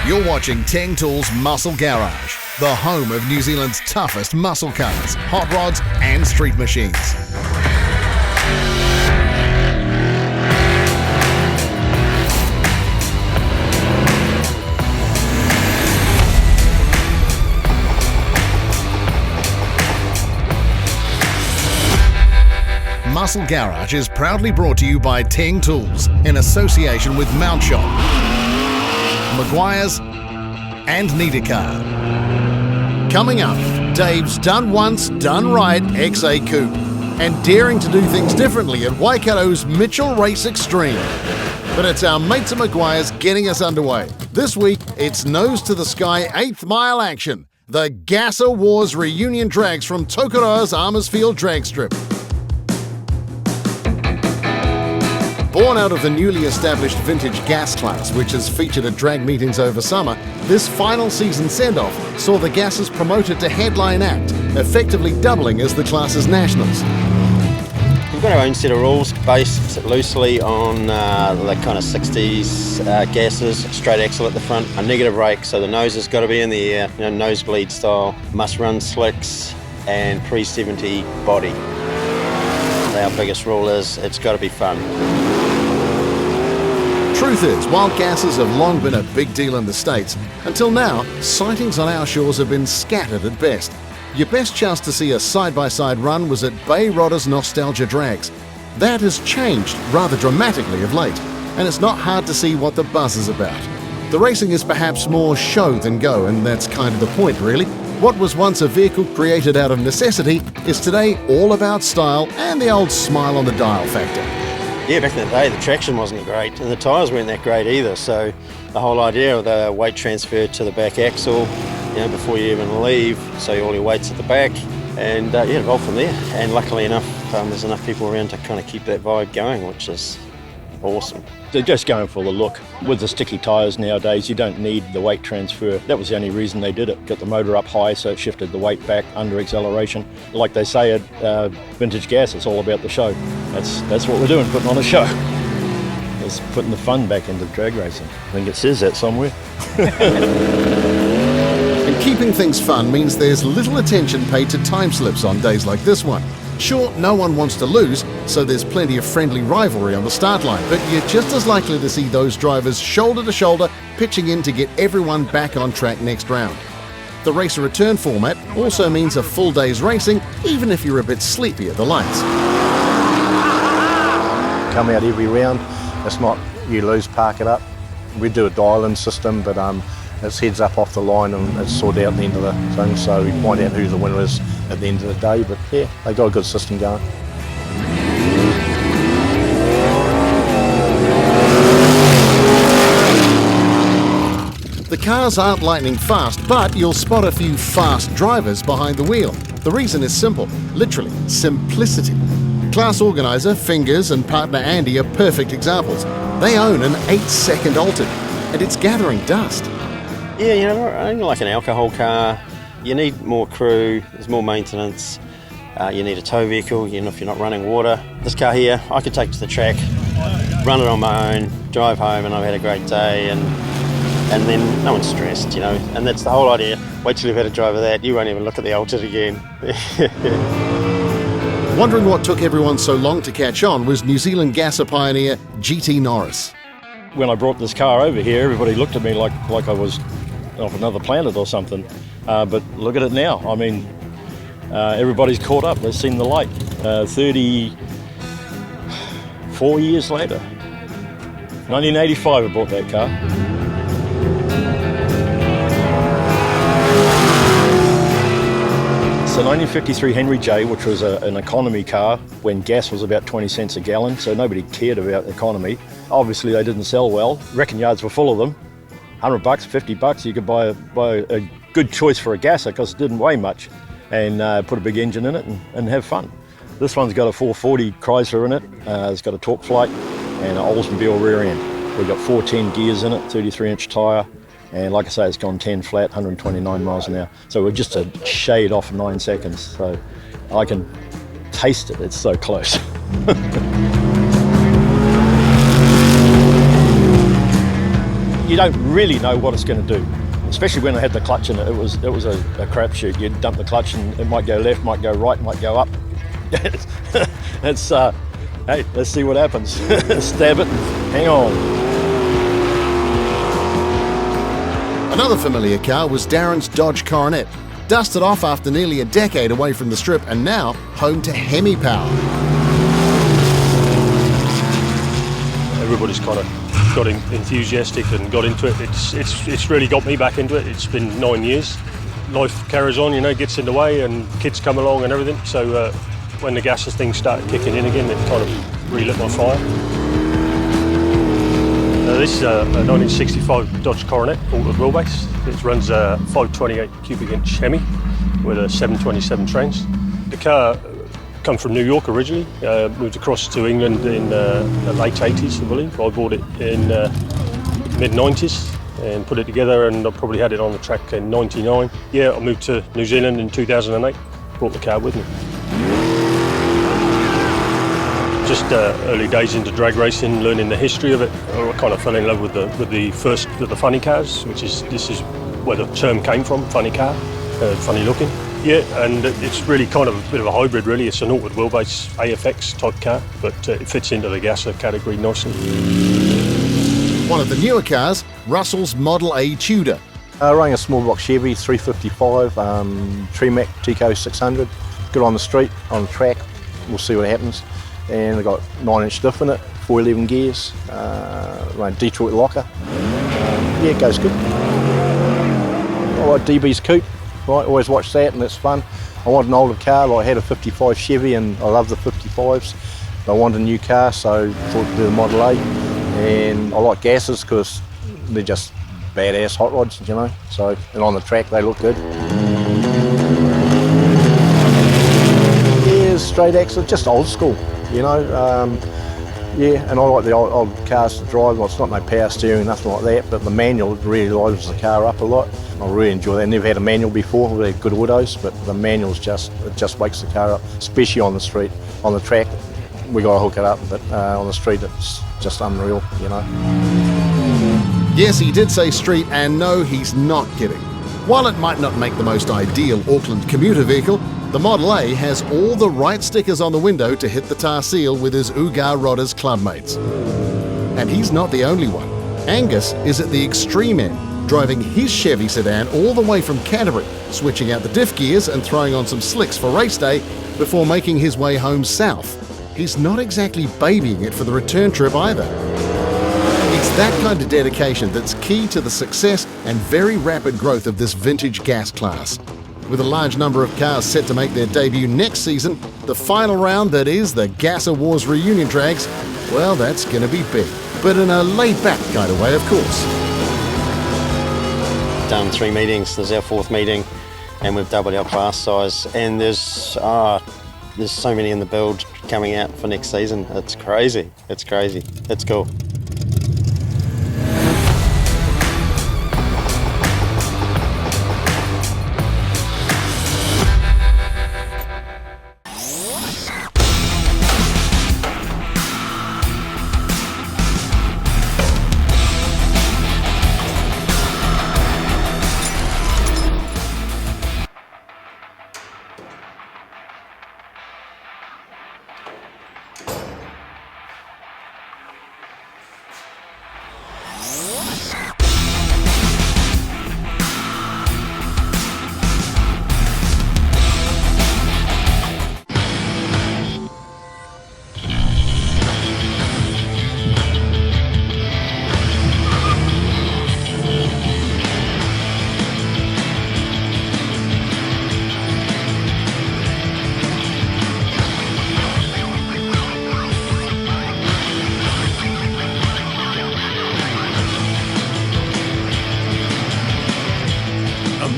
You're watching Teng Tools Muscle Garage, the home of New Zealand's toughest muscle cars, hot rods and street machines. Muscle Garage is proudly brought to you by Teng Tools in association with Mount Shop, Maguire's and Niedercar. Coming up, Dave's done once, done right XA Coupe and daring to do things differently at Waikato's Mitchell Race Xtreme. But it's our mates at Maguire's getting us underway. This week, it's nose to the sky 8th mile action. The Gasser Wars reunion drags from Tokoroa's Armorsfield drag strip. Born out of the newly established vintage gas class, which has featured at drag meetings over summer, this final season send-off saw the Gassers promoted to headline act, effectively doubling as the class's nationals. We've got our own set of rules based loosely on the kind of 60s gases, straight axle at the front, a negative brake, so the nose has got to be in the air, nosebleed style, must run slicks, and pre-70 body. Our biggest rule is it's got to be fun. Truth is, while gases have long been a big deal in the States, until now, sightings on our shores have been scattered at best. Your best chance to see a side-by-side run was at Bay Rodder's Nostalgia Drags. That has changed rather dramatically of late, and it's not hard to see what the buzz is about. The racing is perhaps more show than go, and that's kind of the point, really. What was once a vehicle created out of necessity is today all about style and the old smile on the dial factor. Yeah, back in the day the traction wasn't great and the tyres weren't that great either, so the whole idea of the weight transfer to the back axle, before you even leave, so all your weight's at the back, and evolve from there. And luckily enough, there's enough people around to kind of keep that vibe going, which is awesome. They're just going for the look. With the sticky tyres nowadays, you don't need the weight transfer. That was the only reason they did it. Got the motor up high so it shifted the weight back under acceleration. Like they say at Vintage Gas, it's all about the show. That's what we're doing, putting on a show. It's putting the fun back into drag racing. I think it says that somewhere. And keeping things fun means there's little attention paid to time slips on days like this one. Sure, no one wants to lose, so there's plenty of friendly rivalry on the start line, but you're just as likely to see those drivers shoulder to shoulder pitching in to get everyone back on track next round. The racer return format also means a full day's racing, even if you're a bit sleepy at the lights. Come out every round, it's not you lose, park it up. We do a dial-in system, but it's heads up off the line and it's sorted out at the end of the thing, so we find out who the winner is at the end of the day, but yeah, they got a good system going. The cars aren't lightning fast, but you'll spot a few fast drivers behind the wheel. The reason is simple, literally, simplicity. Class organiser Fingers and partner Andy are perfect examples. They own an 8-second altered, and it's gathering dust. Yeah, I think like an alcohol car, you need more crew, there's more maintenance, you need a tow vehicle, if you're not running water. This car here, I could take to the track, run it on my own, drive home, and I've had a great day, and then no one's stressed, and that's the whole idea. Wait till you've had a drive of that, you won't even look at the altered again. Wondering what took everyone so long to catch on was New Zealand gasser pioneer GT Norris. When I brought this car over here, everybody looked at me like I was off another planet or something. But look at it now. I mean, everybody's caught up. They've seen the light. 34 years later. 1985 I bought that car. It's a 1953 Henry J, which was an economy car when gas was about 20 cents a gallon, so nobody cared about economy. Obviously they didn't sell well. Wrecking yards were full of them. $100, $50, you could buy a good choice for a gasser because it didn't weigh much, and put a big engine in it and have fun. This one's got a 440 Chrysler in it. It's got a torque flight and an Oldsmobile rear end. We've got 14 gears in it, 33-inch tyre, and like I say, it's gone 10 flat, 129 miles an hour. So we're just a shade off 9 seconds, so I can taste it, it's so close. you don't really know what it's going to do. Especially when I had the clutch in it, it was a crapshoot. You'd dump the clutch and it might go left, might go right, might go up. It's hey, let's see what happens. Stab it and hang on. Another familiar car was Darren's Dodge Coronet, dusted off after nearly a decade away from the strip and now home to Hemi power. Everybody's kind of got enthusiastic and got into it. It's really got me back into it. It's been 9 years. Life carries on, gets in the way, and kids come along and everything. So when the gases things started kicking in again, it kind of relit my fire. This is a 1965 Dodge Coronet, altered wheelbase. It runs a 528 cubic inch Hemi with a 727 trans. The car come from New York originally, moved across to England in the late 80s, I believe. I bought it in mid-90s and put it together, and I probably had it on the track in 99. Yeah, I moved to New Zealand in 2008, brought the car with me. Just early days into drag racing, learning the history of it. I kind of fell in love with the first of the funny cars, this is where the term came from, funny car, funny looking. Yeah, and it's really kind of a bit of a hybrid really. It's an altered wheelbase AFX type car, but it fits into the gasser category nicely. One of the newer cars, Russell's Model A Tudor. Running a small block Chevy 355, Tremac Tico 600. Good on the street, on the track, we'll see what happens. And I got 9-inch diff in it, 411 gears, running Detroit locker. Yeah, it goes good. I like DB's Coupe. Right, always watch that and it's fun. I want an older car, like I had a 55 Chevy and I love the 55s. But I wanted a new car, so thought to do the Model A. And I like gases because they're just badass hot rods, So, and on the track they look good. Yeah, straight axle, just old school, Yeah, and I like the old cars to drive. Well, it's not no power steering, nothing like that, but the manual really lives the car up a lot. I really enjoy that. I never had a manual before. We had good autos, but the manual's just wakes the car up, especially on the street. On the track, we got to hook it up, but on the street, it's just unreal, Yes, he did say street, and no, he's not kidding. While it might not make the most ideal Auckland commuter vehicle, the Model A has all the right stickers on the window to hit the tar seal with his Ugar Rodders clubmates. And he's not the only one. Angus is at the extreme end, driving his Chevy sedan all the way from Canterbury, switching out the diff gears and throwing on some slicks for race day before making his way home south. He's not exactly babying it for the return trip either. It's that kind of dedication that's key to the success and very rapid growth of this vintage gas class. With a large number of cars set to make their debut next season, the final round that is the Gas Awards reunion drags, well, that's going to be big. But in a laid-back kind of way, of course. Done 3 meetings, there's our 4th meeting, and we've doubled our class size, and there's so many in the build coming out for next season. It's crazy, it's cool.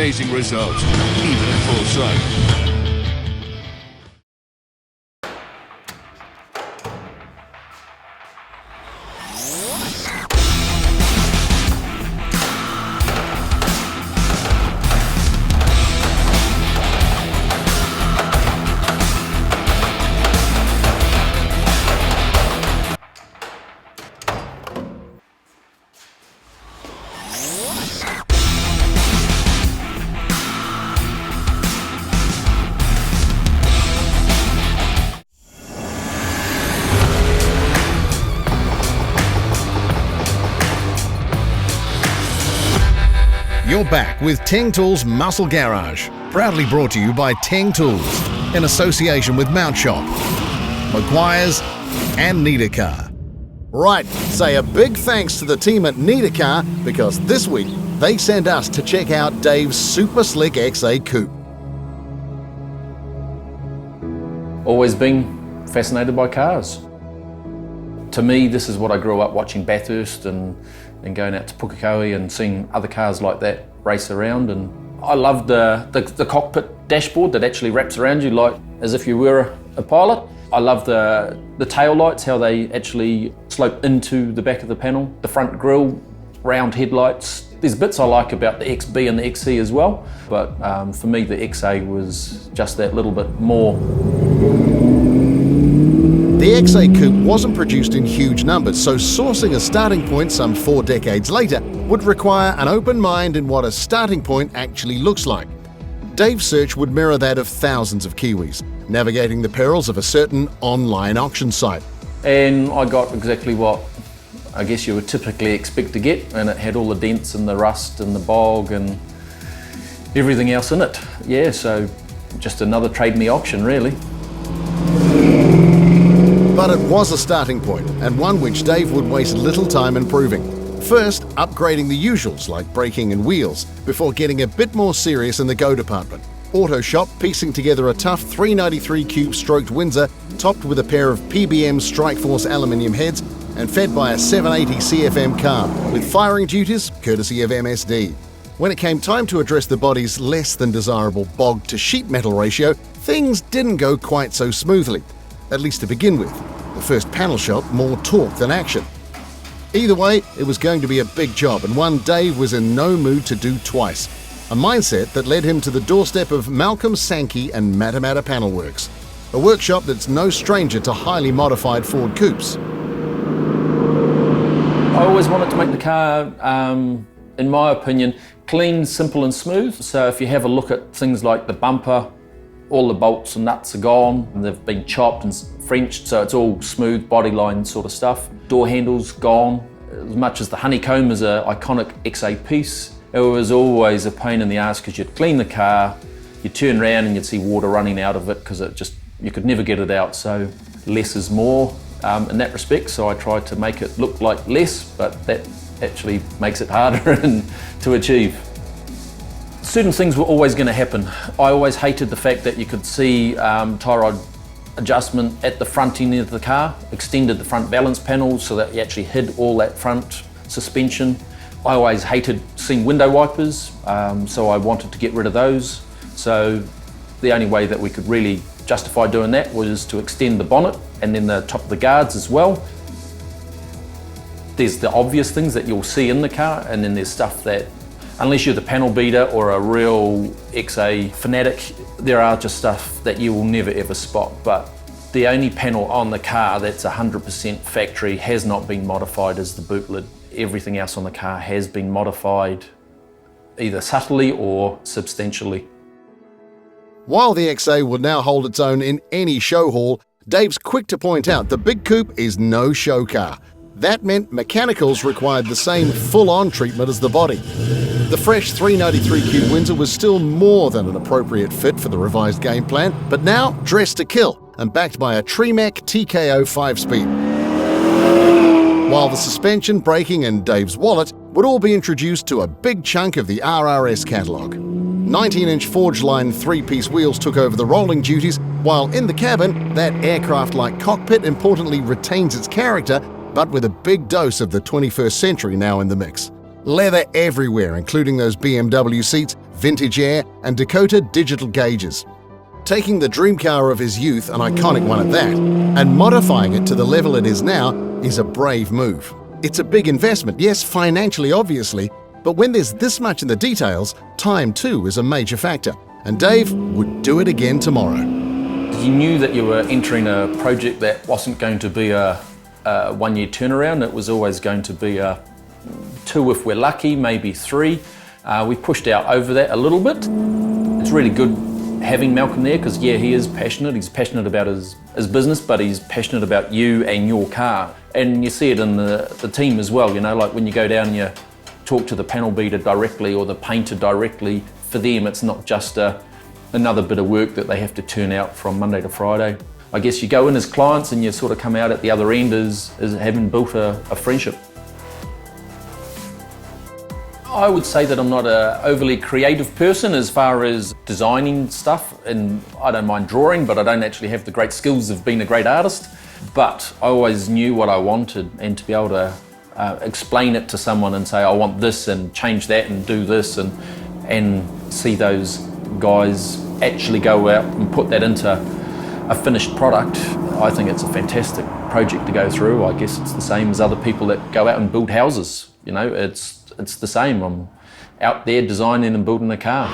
Amazing results, even at full sight. You're back with Teng Tools Muscle Garage, proudly brought to you by Teng Tools, in association with Mount Shop, Maguire's and Niedercar. Right, say a big thanks to the team at Niedercar, because this week they sent us to check out Dave's super slick XA Coupe. Always been fascinated by cars. To me, this is what I grew up watching, Bathurst and going out to Pukekohe and seeing other cars like that race around. And I love the cockpit dashboard that actually wraps around you like as if you were a pilot. I love the tail lights, how they actually slope into the back of the panel. The front grille, round headlights. There's bits I like about the XB and the XC as well, but for me the XA was just that little bit more. The XA Coupe wasn't produced in huge numbers, so sourcing a starting point some 4 decades later would require an open mind in what a starting point actually looks like. Dave's search would mirror that of thousands of Kiwis, navigating the perils of a certain online auction site. And I got exactly what I guess you would typically expect to get, and it had all the dents and the rust and the bog and everything else in it. Yeah, so just another Trade Me auction really. But it was a starting point, and one which Dave would waste little time improving. First, upgrading the usuals like braking and wheels, before getting a bit more serious in the go department. Auto Shop piecing together a tough 393 Cube stroked Windsor, topped with a pair of PBM Strikeforce aluminium heads, and fed by a 780 CFM car, with firing duties courtesy of MSD. When it came time to address the body's less than desirable bog to sheet metal ratio, things didn't go quite so smoothly. At least to begin with. The first panel shot more talk than action. Either way, it was going to be a big job, and one Dave was in no mood to do twice. A mindset that led him to the doorstep of Malcolm Sankey and Matamata Panel Works, a workshop that's no stranger to highly modified Ford coupes. I always wanted to make the car, in my opinion, clean, simple and smooth. So if you have a look at things like the bumper, all the bolts and nuts are gone, and they've been chopped and Frenched, so it's all smooth bodyline sort of stuff. Door handles gone. As much as the honeycomb is an iconic XA piece, it was always a pain in the ass because you'd clean the car, you'd turn around and you'd see water running out of it because you could never get it out. So less is more in that respect. So I tried to make it look like less, but that actually makes it harder to achieve. Certain things were always going to happen. I always hated the fact that you could see tie rod adjustment at the front end of the car, extended the front balance panel so that you actually hid all that front suspension. I always hated seeing window wipers, so I wanted to get rid of those. So the only way that we could really justify doing that was to extend the bonnet and then the top of the guards as well. There's the obvious things that you'll see in the car, and then there's stuff that, unless you're the panel beater or a real XA fanatic, there are just stuff that you will never ever spot. But the only panel on the car that's 100% factory has not been modified is the boot lid. Everything else on the car has been modified either subtly or substantially. While the XA will now hold its own in any show hall, Dave's quick to point out the big coupe is no show car. That meant mechanicals required the same full-on treatment as the body. The fresh 393 Cube Windsor was still more than an appropriate fit for the revised game plan, but now dressed to kill and backed by a Xtreme TKO 5-speed. While the suspension, braking and Dave's wallet would all be introduced to a big chunk of the RRS catalogue. 19-inch forged line 3-piece wheels took over the rolling duties, while in the cabin, that aircraft-like cockpit importantly retains its character, but with a big dose of the 21st century now in the mix. Leather everywhere, including those BMW seats, vintage air, and Dakota digital gauges. Taking the dream car of his youth, an iconic one at that, and modifying it to the level it is now is a brave move. It's a big investment, yes, financially obviously, but when there's this much in the details, time too is a major factor, and Dave would do it again tomorrow. You knew that you were entering a project that wasn't going to be a one-year turnaround. It was always going to be a 2 if we're lucky, maybe 3. We pushed out over that a little bit. It's really good having Malcolm there because, yeah, he is passionate. He's passionate about his business, but he's passionate about you and your car. And you see it in the team as well, you know, like when you go down your talk to the panel beater directly or the painter directly. For them, it's not just another bit of work that they have to turn out from Monday to Friday. I guess you go in as clients and you sort of come out at the other end as having built a friendship. I would say that I'm not an overly creative person as far as designing stuff, and I don't mind drawing, but I don't actually have the great skills of being a great artist. But I always knew what I wanted, and to be able to explain it to someone and say, I want this and change that and do this, and see those guys actually go out and put that into a finished product, I think it's a fantastic project to go through. I guess it's the same as other people that go out and build houses. You know, it's the same. I'm out there designing and building a car.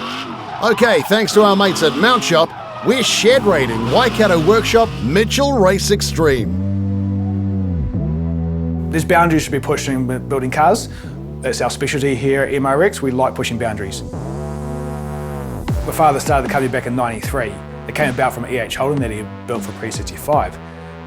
Okay, thanks to our mates at Mount Shop, we're shed raiding Waikato workshop Mitchell Race Xtreme. There's boundaries to be pushed in building cars. That's our specialty here at MRX. We like pushing boundaries. My father started the company back in '93. It came about from an EH Holden that he had built for Pre-65.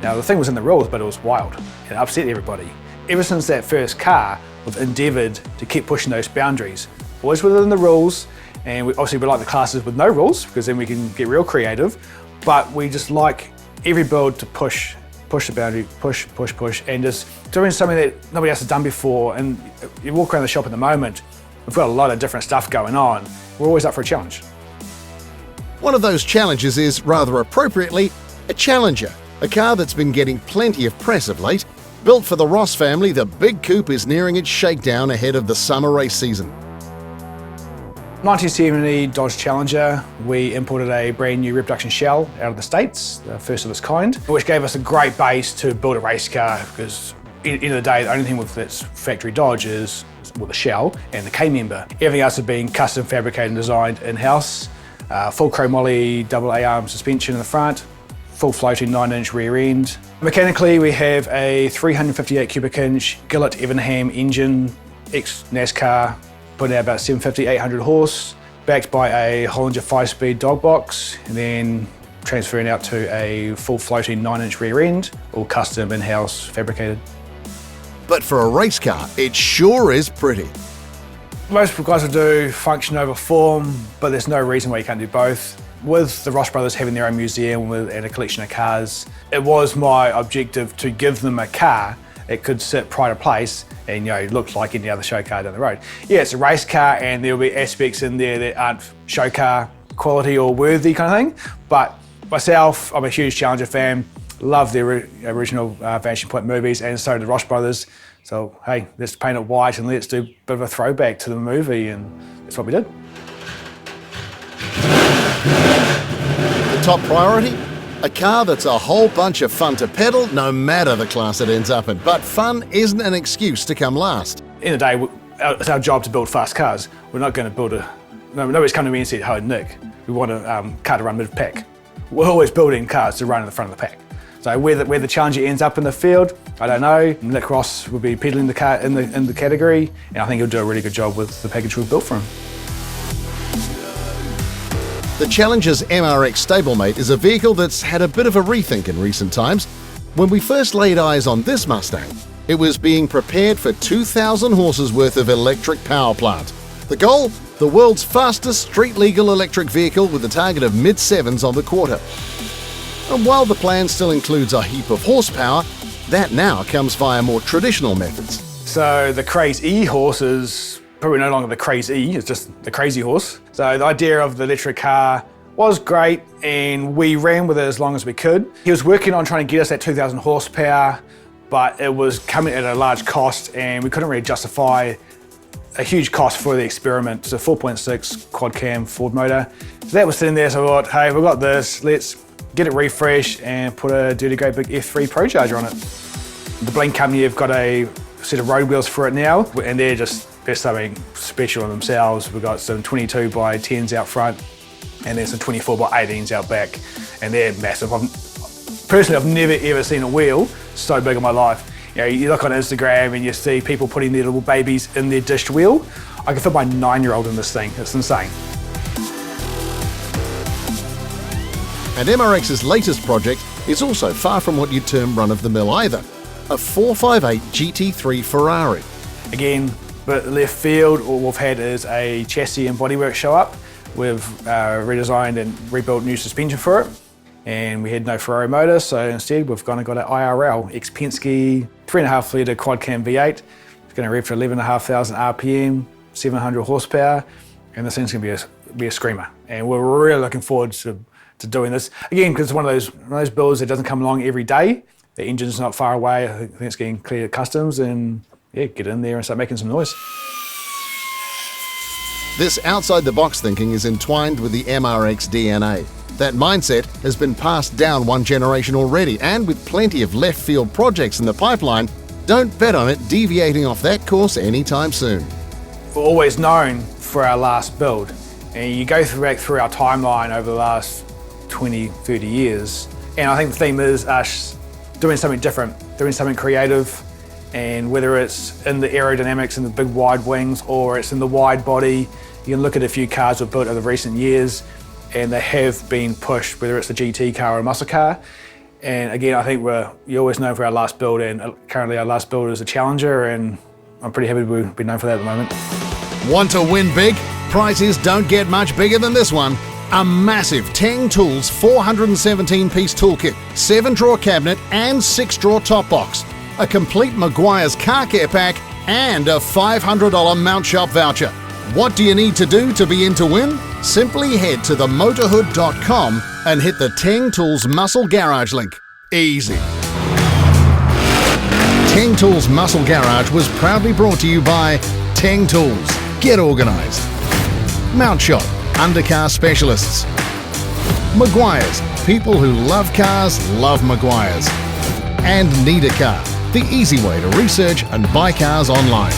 Now the thing was in the rules, but it was wild. It upset everybody. Ever since that first car, we've endeavoured to keep pushing those boundaries. Always within the rules, and we like the classes with no rules, because then we can get real creative, but we just like every build to push the boundary, push, and just doing something that nobody else has done before. And you walk around the shop at the moment, we've got a lot of different stuff going on. We're always up for a challenge. One of those challenges is, rather appropriately, a Challenger, a car that's been getting plenty of press of late. Built for the Ross family, the big coupe is nearing its shakedown ahead of the summer race season. 1970 Dodge Challenger, we imported a brand new reproduction shell out of the States, the first of its kind, which gave us a great base to build a race car, because at the end of the day, the only thing with this factory Dodge is the shell and the K-member. Everything else has been custom fabricated and designed in-house. Full chromoly double A-arm suspension in the front, full floating 9-inch rear end. Mechanically, we have a 358 cubic inch Gillett Evernham engine, ex-NASCAR, putting out about 750, 800 horse, backed by a Hollinger 5-speed dog box, and then transferring out to a full floating 9-inch rear end, all custom in-house fabricated. But for a race car, it sure is pretty. Most guys will do function over form, but there's no reason why you can't do both. With the Ross brothers having their own museum and a collection of cars, it was my objective to give them a car that could sit pride of place and look like any other show car down the road. Yeah, it's a race car and there'll be aspects in there that aren't show car quality or worthy kind of thing. But myself, I'm a huge Challenger fan, love the original Vanishing Point movies, and so do the Ross brothers. So hey, let's paint it white and let's do a bit of a throwback to the movie, and that's what we did. The top priority? A car that's a whole bunch of fun to pedal, no matter the class it ends up in. But fun isn't an excuse to come last. In the day, it's our job to build fast cars. We're not going to build nobody's come to me and said, "Hey, Nick, we want a car to run mid-pack." We're always building cars to run in the front of the pack. So where the Challenger ends up in the field, I don't know. Nick Ross will be pedaling the car in the category, and I think he'll do a really good job with the package we've built for him. The Challenger's MRX stablemate is a vehicle that's had a bit of a rethink in recent times. When we first laid eyes on this Mustang, it was being prepared for 2,000 horses worth of electric power plant. The goal? The world's fastest street-legal electric vehicle with a target of mid-sevens on the quarter. And while the plan still includes a heap of horsepower, that now comes via more traditional methods. So the Craze E horse is probably no longer the Craze E, it's just the Crazy horse. So the idea of the electric car was great, and we ran with it as long as we could. He was working on trying to get us that 2,000 horsepower, but it was coming at a large cost, and we couldn't really justify a huge cost for the experiment. It's a 4.6 quad cam Ford motor. So that was sitting there, so I thought, hey, we've got this, let's get it refreshed and put a dirty great big F3 Pro Charger on it. The Blink company have got a set of road wheels for it now, and they're something special in themselves. We've got some 22 by 10s out front, and then some 24 by 18s out back, and they're massive. Personally, I've never ever seen a wheel so big in my life. You look on Instagram and you see people putting their little babies in their dished wheel. I can fit my 9-year-old in this thing. It's insane. And MRX's latest project is also far from what you'd term run-of-the-mill either. A 458 GT3 Ferrari. Again, But left field, all we've had is a chassis and bodywork show up. We've redesigned and rebuilt new suspension for it. And we had no Ferrari motor, so instead we've gone and got an IRL, ex-Penske 3.5 litre quad cam V8. It's going to rev for 11,500 RPM, 700 horsepower, and this thing's going to be a screamer. And we're really looking forward to doing this. Again, because it's one of those builds that doesn't come along every day. The engine's not far away. I think it's getting cleared customs, and yeah, get in there and start making some noise. This outside-the-box thinking is entwined with the MRX DNA. That mindset has been passed down one generation already, and with plenty of left-field projects in the pipeline, don't bet on it deviating off that course anytime soon. We're always known for our last build, and you go back through our timeline over the last 20, 30 years, and I think the theme is us doing something different, doing something creative, and whether it's in the aerodynamics and the big wide wings or it's in the wide body, you can look at a few cars we've built over recent years and they have been pushed, whether it's a GT car or a muscle car. And again, I think you always know for our last build, and currently our last build is a Challenger, and I'm pretty happy to be known for that at the moment. Want to win big? Prizes don't get much bigger than this one. A massive Teng Tools 417-piece toolkit, 7-drawer cabinet and 6-drawer top box, a complete Maguire's car care pack, and a $500 Mount Shop voucher. What do you need to do to be in to win? Simply head to themotorhood.com and hit the Teng Tools Muscle Garage link. Easy. Teng Tools Muscle Garage was proudly brought to you by Teng Tools. Get organised. Mount Shop, undercar specialists. Maguire's, people who love cars love Maguire's. And Need a Car, the easy way to research and buy cars online.